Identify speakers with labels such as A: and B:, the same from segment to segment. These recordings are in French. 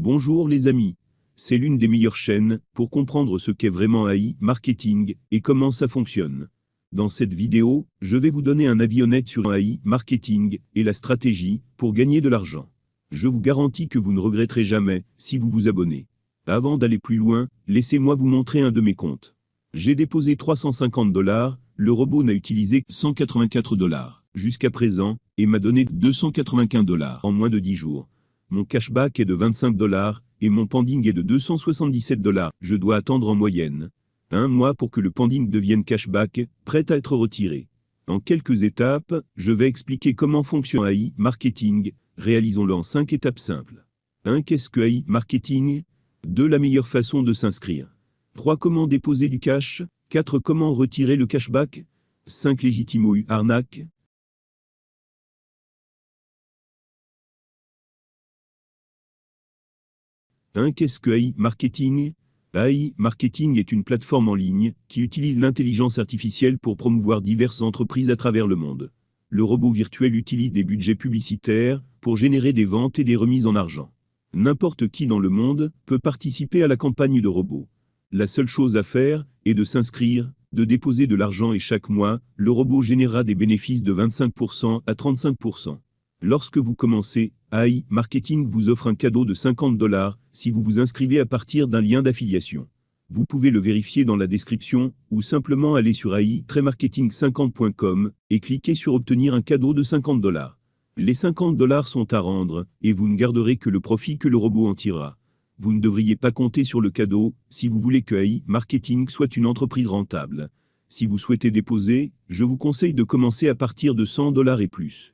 A: Bonjour les amis. C'est l'une des meilleures chaînes pour comprendre ce qu'est vraiment AI Marketing et comment ça fonctionne. Dans cette vidéo, je vais vous donner un avis honnête sur AI Marketing et la stratégie pour gagner de l'argent. Je vous garantis que vous ne regretterez jamais si vous vous abonnez. Avant d'aller plus loin, laissez-moi vous montrer un de mes comptes. J'ai déposé $350, le robot n'a utilisé $184 jusqu'à présent et m'a donné $295 en moins de 10 jours. Mon cashback est de $25 et mon pending est de $277. Je dois attendre en moyenne 1 mois pour que le pending devienne cashback, prêt à être retiré. En quelques étapes, je vais expliquer comment fonctionne AI Marketing. Réalisons-le en 5 étapes simples. 1. Qu'est-ce que AI Marketing? 2. La meilleure façon de s'inscrire. 3. Comment déposer du cash? 4. Comment retirer le cashback? 5. Légitime ou arnaque? Qu'est-ce que AI Marketing? AI Marketing est une plateforme en ligne qui utilise l'intelligence artificielle pour promouvoir diverses entreprises à travers le monde. Le robot virtuel utilise des budgets publicitaires pour générer des ventes et des remises en argent. N'importe qui dans le monde peut participer à la campagne de robot. La seule chose à faire est de s'inscrire, de déposer de l'argent et chaque mois, le robot générera des bénéfices de 25% à 35%. Lorsque vous commencez, AI Marketing vous offre un cadeau de $50 si vous vous inscrivez à partir d'un lien d'affiliation. Vous pouvez le vérifier dans la description ou simplement aller sur ai-marketing50.com et cliquer sur obtenir un cadeau de $50. Les $50 sont à rendre et vous ne garderez que le profit que le robot en tirera. Vous ne devriez pas compter sur le cadeau si vous voulez que AI Marketing soit une entreprise rentable. Si vous souhaitez déposer, je vous conseille de commencer à partir de $100 et plus.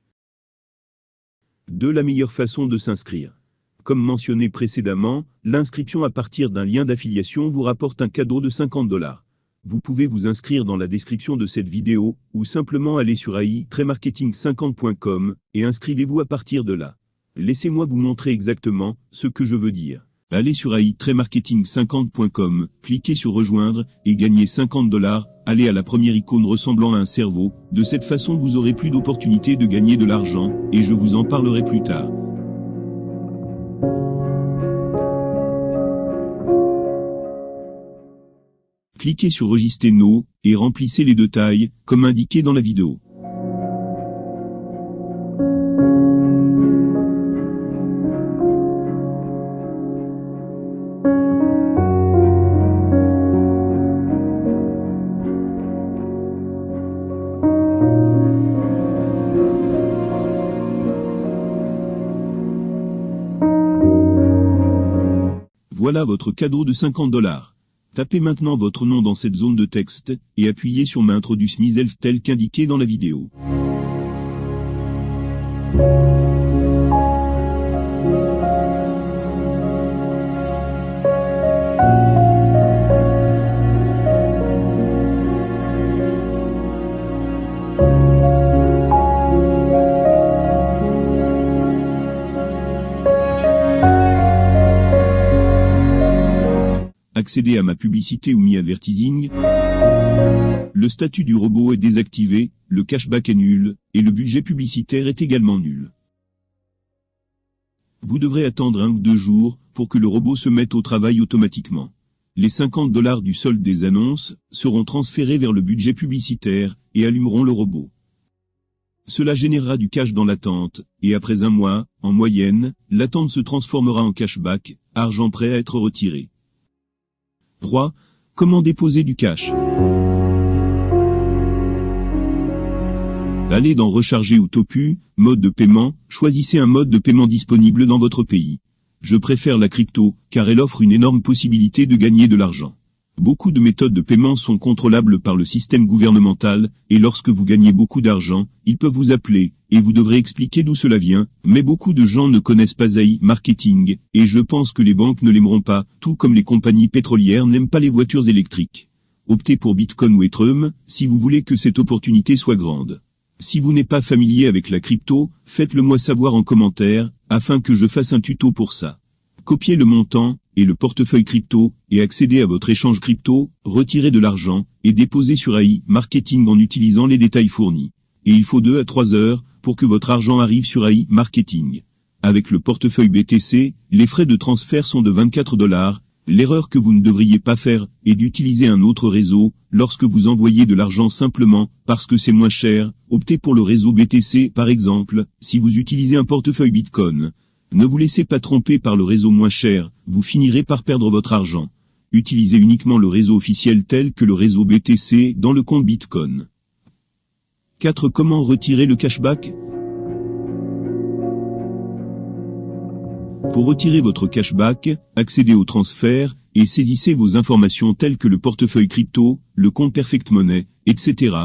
A: 2. La meilleure façon de s'inscrire. Comme mentionné précédemment, l'inscription à partir d'un lien d'affiliation vous rapporte un cadeau de $50. Vous pouvez vous inscrire dans la description de cette vidéo ou simplement aller sur ai-marketing50.com et inscrivez-vous à partir de là. Laissez-moi vous montrer exactement ce que je veux dire. Allez sur ai-marketing50.com, cliquez sur rejoindre et gagnez $50. Allez à la première icône ressemblant à un cerveau. De cette façon vous aurez plus d'opportunités de gagner de l'argent et je vous en parlerai plus tard. Cliquez sur Register Now et remplissez les détails comme indiqué dans la vidéo. Voilà votre cadeau de $50. Tapez maintenant votre nom dans cette zone de texte et appuyez sur M'introduce myself tel qu'indiqué dans la vidéo. Accéder à ma publicité ou mi advertising. Le statut du robot est désactivé, le cashback est nul, et le budget publicitaire est également nul. Vous devrez attendre 1 ou 2 jours pour que le robot se mette au travail automatiquement. Les $50 du solde des annonces seront transférés vers le budget publicitaire et allumeront le robot. Cela générera du cash dans l'attente, et après 1 mois, en moyenne, l'attente se transformera en cashback, argent prêt à être retiré. 3. Comment déposer du cash? Allez dans Recharger ou Topu, mode de paiement, choisissez un mode de paiement disponible dans votre pays. Je préfère la crypto, car elle offre une énorme possibilité de gagner de l'argent. Beaucoup de méthodes de paiement sont contrôlables par le système gouvernemental, et lorsque vous gagnez beaucoup d'argent, ils peuvent vous appeler, et vous devrez expliquer d'où cela vient, mais beaucoup de gens ne connaissent pas AI Marketing, et je pense que les banques ne l'aimeront pas, tout comme les compagnies pétrolières n'aiment pas les voitures électriques. Optez pour Bitcoin ou Ethereum, si vous voulez que cette opportunité soit grande. Si vous n'êtes pas familier avec la crypto, faites-le moi savoir en commentaire, afin que je fasse un tuto pour ça. Copiez le montant et le portefeuille crypto et accédez à votre échange crypto, retirez de l'argent et déposez sur AI Marketing en utilisant les détails fournis. Et il faut 2 à 3 heures pour que votre argent arrive sur AI Marketing. Avec le portefeuille BTC, les frais de transfert sont de 24 $. L'erreur que vous ne devriez pas faire est d'utiliser un autre réseau lorsque vous envoyez de l'argent simplement parce que c'est moins cher. Optez pour le réseau BTC par exemple, si vous utilisez un portefeuille Bitcoin. Ne vous laissez pas tromper par le réseau moins cher, vous finirez par perdre votre argent. Utilisez uniquement le réseau officiel tel que le réseau BTC dans le compte Bitcoin. 4. Comment retirer le cashback ? Pour retirer votre cashback, accédez au transfert et saisissez vos informations telles que le portefeuille crypto, le compte Perfect Money, etc.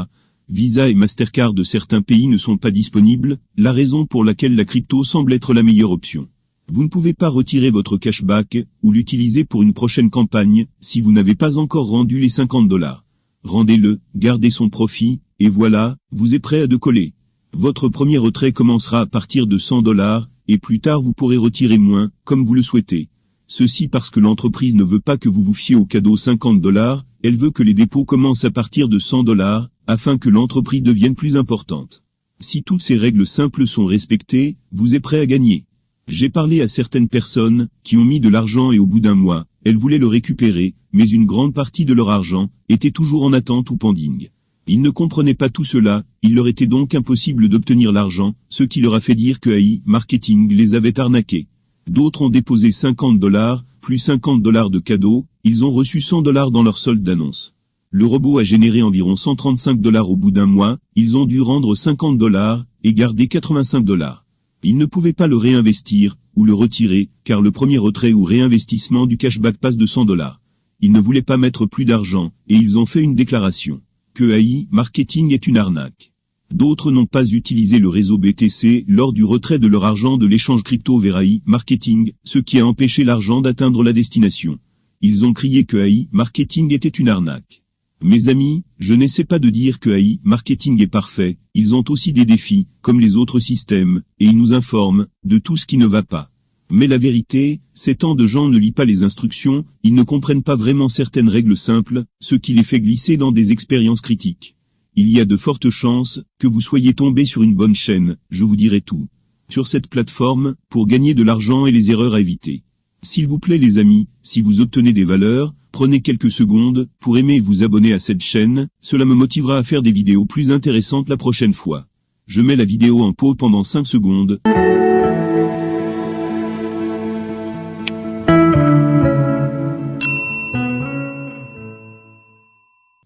A: Visa et Mastercard de certains pays ne sont pas disponibles, la raison pour laquelle la crypto semble être la meilleure option. Vous ne pouvez pas retirer votre cashback ou l'utiliser pour une prochaine campagne si vous n'avez pas encore rendu les 50 $. Rendez-le, gardez son profit, et voilà, vous êtes prêt à décoller. Votre premier retrait commencera à partir de 100 $, et plus tard vous pourrez retirer moins, comme vous le souhaitez. Ceci parce que l'entreprise ne veut pas que vous vous fiez au cadeau 50 $, elle veut que les dépôts commencent à partir de 100 $, afin que l'entreprise devienne plus importante. Si toutes ces règles simples sont respectées, vous êtes prêt à gagner. J'ai parlé à certaines personnes qui ont mis de l'argent et au bout d'un mois, elles voulaient le récupérer, mais une grande partie de leur argent était toujours en attente ou pending. Ils ne comprenaient pas tout cela, il leur était donc impossible d'obtenir l'argent, ce qui leur a fait dire que AI Marketing les avait arnaqués. D'autres ont déposé 50 $, plus 50 $ de cadeaux, ils ont reçu 100 $ dans leur solde d'annonce. Le robot a généré environ 135 $ au bout d'un mois, ils ont dû rendre 50 $ et garder 85 $. Ils ne pouvaient pas le réinvestir, ou le retirer, car le premier retrait ou réinvestissement du cashback passe de 100 $. Ils ne voulaient pas mettre plus d'argent, et ils ont fait une déclaration. Que AI Marketing est une arnaque. D'autres n'ont pas utilisé le réseau BTC lors du retrait de leur argent de l'échange crypto vers AI Marketing, ce qui a empêché l'argent d'atteindre la destination. Ils ont crié que AI Marketing était une arnaque. Mes amis, je n'essaie pas de dire que AI Marketing est parfait, ils ont aussi des défis, comme les autres systèmes, et ils nous informent de tout ce qui ne va pas. Mais la vérité, c'est tant de gens ne lisent pas les instructions, ils ne comprennent pas vraiment certaines règles simples, ce qui les fait glisser dans des expériences critiques. Il y a de fortes chances que vous soyez tombé sur une bonne chaîne, je vous dirai tout. Sur cette plateforme, pour gagner de l'argent et les erreurs à éviter. S'il vous plaît les amis, si vous obtenez des valeurs, prenez quelques secondes pour aimer et vous abonner à cette chaîne, cela me motivera à faire des vidéos plus intéressantes la prochaine fois. Je mets la vidéo en pause pendant 5 secondes.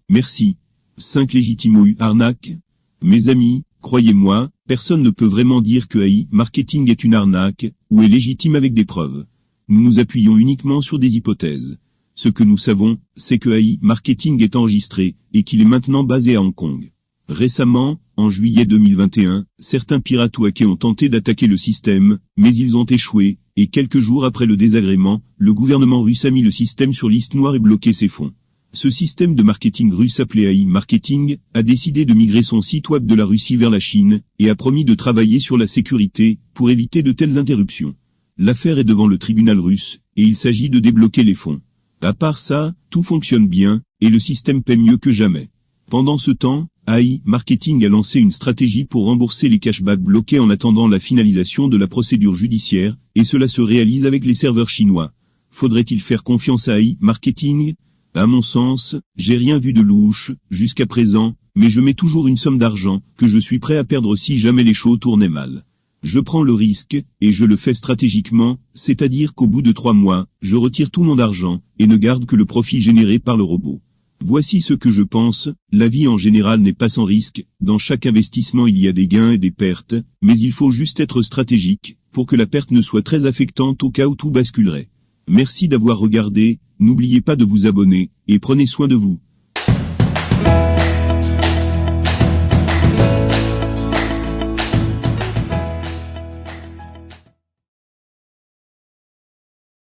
A: Merci. 5 légitimo arnaque. Mes amis, croyez-moi, personne ne peut vraiment dire que AI Marketing est une arnaque, ou est légitime avec des preuves. Nous nous appuyons uniquement sur des hypothèses. Ce que nous savons, c'est que AI Marketing est enregistré, et qu'il est maintenant basé à Hong Kong. Récemment, en juillet 2021, certains pirates ou hackers ont tenté d'attaquer le système, mais ils ont échoué, et quelques jours après le désagrément, le gouvernement russe a mis le système sur liste noire et bloqué ses fonds. Ce système de marketing russe appelé AI Marketing a décidé de migrer son site web de la Russie vers la Chine, et a promis de travailler sur la sécurité, pour éviter de telles interruptions. L'affaire est devant le tribunal russe, et il s'agit de débloquer les fonds. À part ça, tout fonctionne bien, et le système paie mieux que jamais. Pendant ce temps, AI Marketing a lancé une stratégie pour rembourser les cashbacks bloqués en attendant la finalisation de la procédure judiciaire, et cela se réalise avec les serveurs chinois. Faudrait-il faire confiance à AI Marketing ? À mon sens, j'ai rien vu de louche, jusqu'à présent, mais je mets toujours une somme d'argent, que je suis prêt à perdre si jamais les choses tournaient mal. Je prends le risque, et je le fais stratégiquement, c'est-à-dire qu'au bout de 3 mois, je retire tout mon argent, et ne garde que le profit généré par le robot. Voici ce que je pense, la vie en général n'est pas sans risque, dans chaque investissement il y a des gains et des pertes, mais il faut juste être stratégique, pour que la perte ne soit très affectante au cas où tout basculerait. Merci d'avoir regardé, n'oubliez pas de vous abonner, et prenez soin de vous.